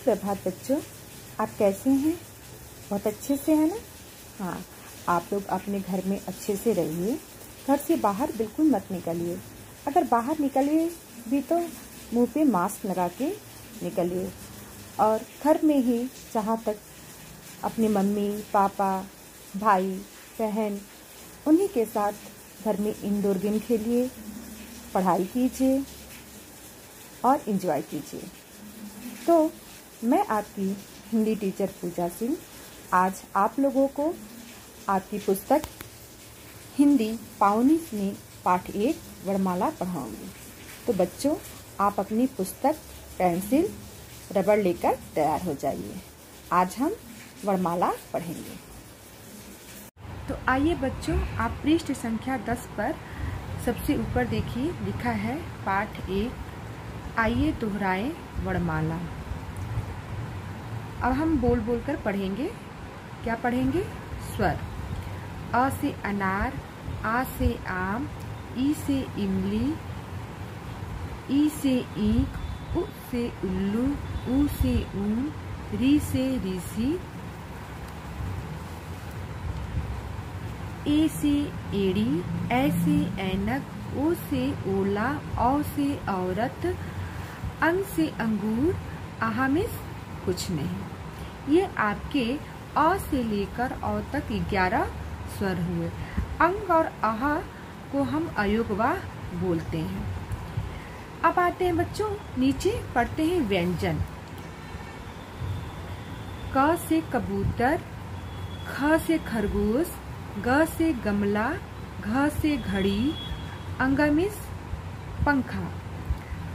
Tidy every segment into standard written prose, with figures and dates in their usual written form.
सुप्रभात बच्चों, आप कैसे हैं? बहुत अच्छे से हैं ना? हाँ, आप लोग अपने घर में अच्छे से रहिए। घर से बाहर बिल्कुल मत निकलिए। अगर बाहर निकलिए भी तो मुंह पे मास्क लगा के निकलिए। और घर में ही जहाँ तक अपनी मम्मी पापा भाई बहन उन्हीं के साथ घर में इंडोर गेम खेलिए, पढ़ाई कीजिए और एंजॉय कीजिए। तो मैं आपकी हिंदी टीचर पूजा सिंह आज आप लोगों को आपकी पुस्तक हिंदी पावनी में पाठ 1 वर्णमाला पढ़ाऊंगी। तो बच्चों, आप अपनी पुस्तक, पेंसिल, रबड़ लेकर तैयार हो जाइए। आज हम वर्णमाला पढ़ेंगे। तो आइए बच्चों, आप पृष्ठ संख्या 10 पर सबसे ऊपर देखिए, लिखा है पाठ 1, आइए दोहराएं वर्णमाला। अब हम बोल बोल कर पढ़ेंगे। क्या पढ़ेंगे? स्वर। अ से अनार, आ से आम, ई से इमली, ई से ईंख, उ से उल्लू, ऊ से ऊन, री से ऋषि, ए से एड़ी, ए से ऐनक, ओ से ओला, औ से औरत, अंग से अंगूर, आहा में कुछ नहीं। ये आपके अ से लेकर औ तक 11 स्वर हुए। अंग और आहा को हम अयोगवाह बोलते हैं। अब आते हैं बच्चों, नीचे पढ़ते हैं व्यंजन। क से कबूतर, ख से खरगोश, ग से गमला, घ से घड़ी, अंगमिस पंखा,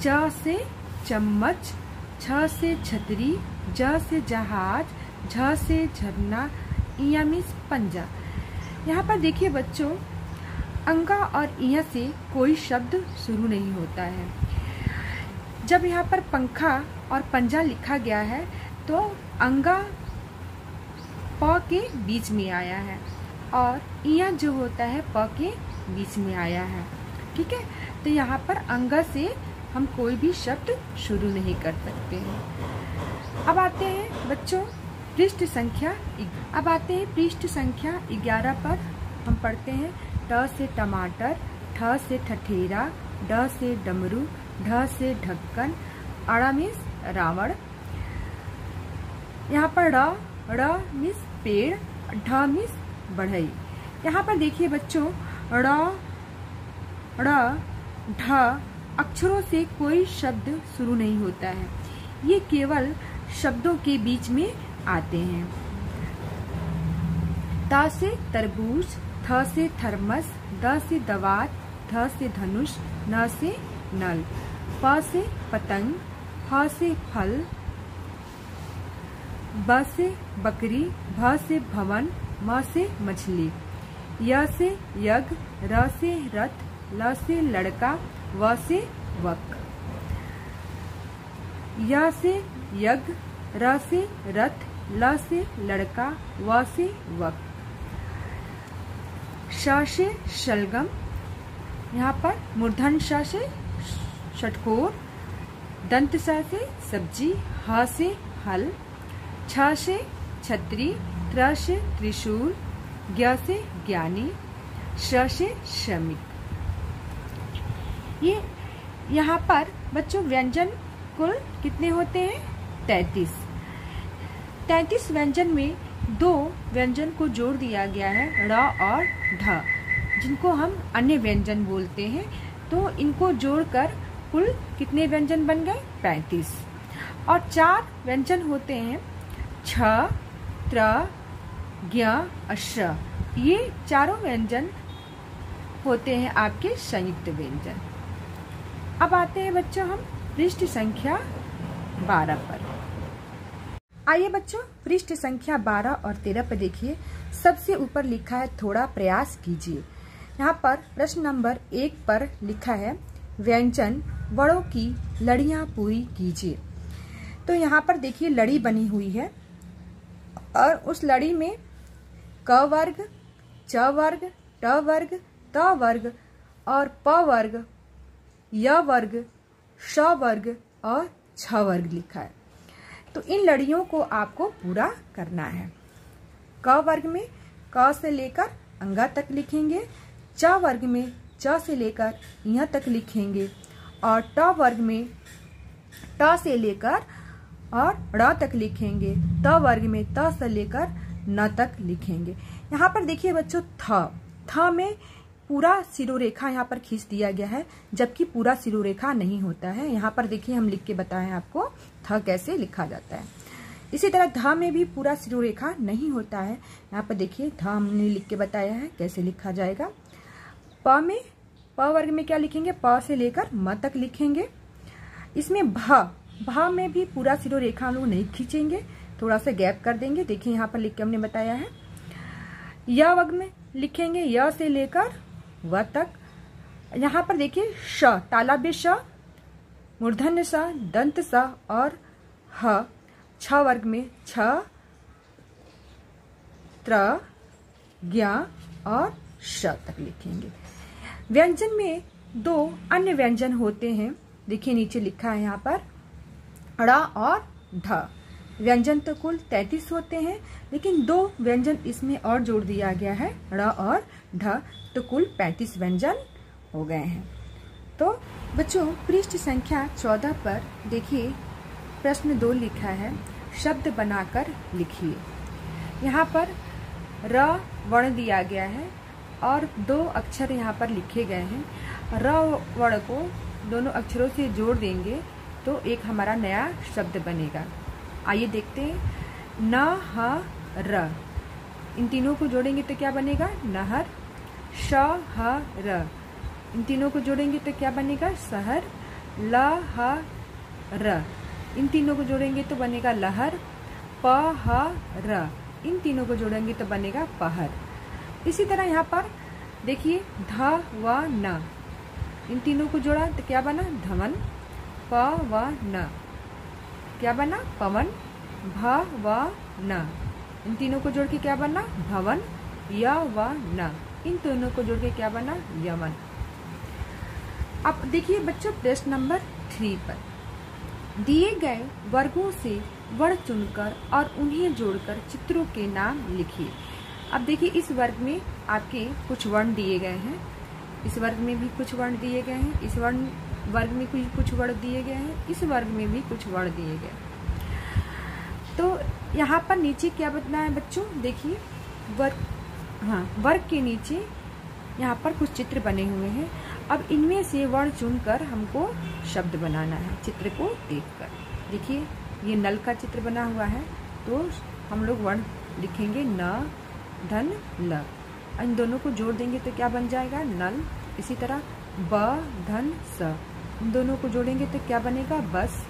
च से चम्मच, छ से छतरी, ज से जहाज, झ से झरना, इया मिस पंजा। यहाँ पर देखिए बच्चों, अंगा और इया से कोई शब्द शुरू नहीं होता है। जब यहाँ पर पंखा और पंजा लिखा गया है तो अंगा प के बीच में आया है और इया जो होता है प के बीच में आया है। ठीक है, तो यहाँ पर अंगा से हम कोई भी शब्द शुरू नहीं कर सकते हैं। अब आते हैं बच्चों पृष्ठ संख्या 11 पर हम पढ़ते हैं। ट से टमाटर, ठ से ठठेरा, ड से डमरू, ढ से ढक्कन, अड़ा मिस रावण। यहाँ पर ड़ मिस पेड़, ढ मिस बढ़ई। यहाँ पर देखिए बच्चों, ड़ ढ अक्षरों से कोई शब्द शुरू नहीं होता है। ये केवल शब्दों के बीच में आते हैं। त से तरबूज, थ से थर्मस, द से दवात, ध से धनुष, न से नल, प से पतंग, ह से फल, ब से बकरी, भ से भवन, म से मछली, य से यज्ञ, र से रथ, ल से लड़का, व से वक, य से यज्ञ, र से रथ, ल से लड़का, व से वक, श से शलगम, यहाँ पर मूर्धन श से षटकोर, दंत स से सब्जी, ह से हल, छ से छतरी, त्र से त्रिशूल, ज्ञ से ज्ञानी, श से श्रमिक। ये यहाँ पर बच्चों व्यंजन कुल कितने होते हैं? 33 व्यंजन में 2 व्यंजन को जोड़ दिया गया है, ड़ और ढ, जिनको हम अन्य व्यंजन बोलते हैं। तो इनको जोड़कर कुल कितने व्यंजन बन गए? 35। और 4 व्यंजन होते हैं, छ, त्र, ज्ञ, अश्र। ये चारों व्यंजन होते हैं आपके संयुक्त व्यंजन। अब आते हैं बच्चों हम पृष्ठ संख्या 12 पर। आइए बच्चों, पृष्ठ संख्या 12 और 13 पर देखिए। सबसे ऊपर लिखा है थोड़ा प्रयास कीजिए। यहाँ पर प्रश्न नंबर 1 पर लिखा है व्यंजन वर्णों की लड़ियां पूरी कीजिए। तो यहाँ पर देखिए लड़ी बनी हुई है और उस लड़ी में क वर्ग, च वर्ग, ट वर्ग, त वर्ग और प वर्ग, य वर्ग, श वर्ग और छ वर्ग लिखा है। तो इन लड़ियों को आपको पूरा करना है। क वर्ग में क से लेकर अंगा तक लिखेंगे, च वर्ग में च से लेकर यहाँ तक लिखेंगे, और ट वर्ग में ट से लेकर और ड़ तक लिखेंगे, त वर्ग में त से लेकर न तक लिखेंगे। यहाँ पर देखिए बच्चों, थ में पूरा सिरोरेखा यहाँ पर खींच दिया गया है, जबकि पूरा सिरोरेखा नहीं होता है। यहाँ पर देखिए हम लिख के बताएं आपको थ कैसे लिखा जाता है। इसी तरह ध में भी पूरा सिरोरेखा नहीं होता है। यहाँ पर देखिए ध हमने लिख के बताया है कैसे लिखा जाएगा। प वर्ग में क्या लिखेंगे, प से लेकर म तक लिखेंगे। इसमें भा में भी पूरा सिरोरेखा हम लोग नहीं खींचेंगे, थोड़ा सा गैप कर देंगे। देखिए यहाँ पर लिख के हमने बताया है। य वर्ग में लिखेंगे य से लेकर व तक। यहाँ पर देखिए श, तालव्य श, मूर्धन्य स, दंत स और ह। छ वर्ग में छ, त्र, ज्ञ और श तक लिखेंगे। व्यंजन में दो अन्य व्यंजन होते हैं, देखिए नीचे लिखा है यहाँ पर ड़ और ढ। व्यंजन तो कुल 33 होते हैं, लेकिन दो व्यंजन इसमें और जोड़ दिया गया है, ड़ और ढ, तो कुल 35 व्यंजन हो गए हैं। तो बच्चों पृष्ठ संख्या 14 पर देखिए प्रश्न 2 लिखा है, शब्द बनाकर लिखिए। यहाँ पर र वर्ण दिया गया है और 2 अक्षर यहाँ पर लिखे गए हैं। र वर्ण को दोनों अक्षरों से जोड़ देंगे तो एक हमारा नया शब्द बनेगा। आइए देखते हैं। न, ह, र, इन तीनों को जोड़ेंगे तो क्या बनेगा, नहर। श, ह, र, इन तीनों को जोड़ेंगे तो क्या बनेगा, शहर। ल, ह, र, इन तीनों को जोड़ेंगे तो बनेगा लहर। प, ह, र, इन तीनों को जोड़ेंगे तो बनेगा पहर। इसी तरह यहाँ पर देखिए ध, व, न, इन तीनों को जोड़ा तो क्या बना, धवन। प, व, न, क्या बना, पवन। भ, व, न, इन तीनों को जोड़ के क्या बना, भवन। य, व, न, इन तीनों को जोड़ के क्या बना, यमन। अब देखिए बच्चों प्रश्न नंबर 3 पर दिए गए वर्गों से वर्ण चुनकर और उन्हें जोड़कर चित्रों के नाम लिखिए। अब देखिए इस वर्ग में आपके कुछ वर्ण दिए गए हैं, इस वर्ग में भी कुछ वर्ण दिए गए हैं, इस वर्ग में कुछ वर्ण दिए गए हैं, इस वर्ग में भी कुछ वर्ण दिए गए। तो यहाँ पर नीचे क्या बताना है बच्चों, देखिए वर्ग के नीचे यहाँ पर कुछ चित्र बने हुए हैं। अब इनमें से वर्ण चुनकर हमको शब्द बनाना है चित्र को देखकर। देखिए ये नल का चित्र बना हुआ है, तो हम लोग वर्ण लिखेंगे न, धन, ल। इन दोनों को जोड़ देंगे तो क्या बन जाएगा, नल। इसी तरह ब, धन, स, इन दोनों को जोड़ेंगे तो क्या बनेगा, बस।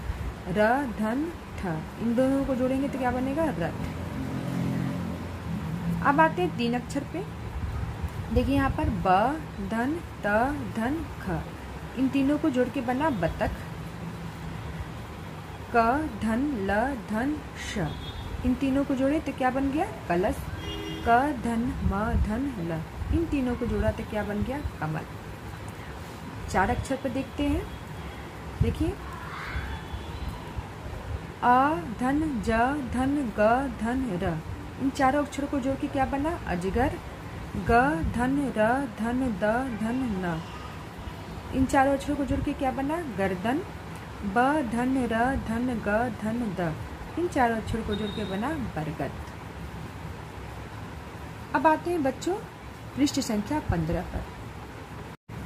र, धन, ठ, इन दोनों को जोड़ेंगे तो क्या बनेगा, रथ। अब आते हैं 3 अक्षर पे। देखिए यहाँ पर ब, धन, त, धन, ख, इन तीनों को जोड़ के बना बतख। क, धन, ल, धन, श, इन तीनों को जोड़े तो क्या बन गया, कलश। क, धन, म, धन, ल, इन तीनों को जोड़ा तो क्या बन गया, कमल। 4 अक्षर पर देखते हैं। देखिए आ, धन, ज, धन, ग, धन, र, इन चारों अक्षरों को जोड़ के क्या बना, अजगर। ग, धन, र, धन, द, धन, न, इन चारों अक्षरों को जोड़ के क्या बना, गर्दन। ब, धन, र, धन, ग, धन, द, इन चारों अक्षरों को जोड़ के बना बरगद। अब आते हैं बच्चों पृष्ठ संख्या 15 पर।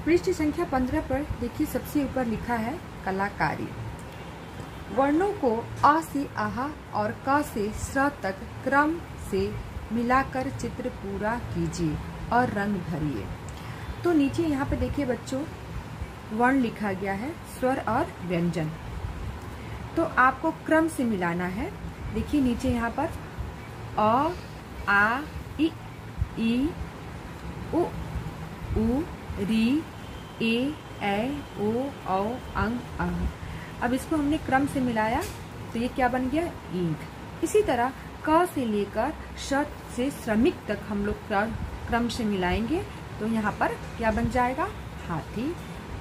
पृष्ठ संख्या 15 पर देखिए सबसे ऊपर लिखा है कलाकारी। वर्णों को आ से आहा और क से स्र तक क्रम से मिलाकर चित्र पूरा कीजिए और रंग भरिए। तो नीचे यहाँ पे देखिए बच्चों वर्ण लिखा गया है, स्वर और व्यंजन, तो आपको क्रम से मिलाना है। देखिए नीचे यहाँ पर अ, आ, इ, उ, ऊ, री, ए, ओ, औ, अंग, अह। अब इसको हमने क्रम से मिलाया तो ये क्या बन गया, ईंट। इसी तरह क से लेकर श से श्रमिक तक हम लोग क्रम से मिलाएंगे तो यहाँ पर क्या बन जाएगा, हाथी।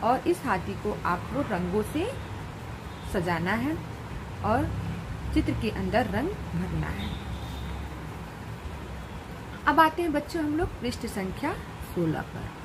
और इस हाथी को आपको रंगों से सजाना है और चित्र के अंदर रंग भरना है। अब आते हैं बच्चों हम लोग पृष्ठ संख्या 16 पर।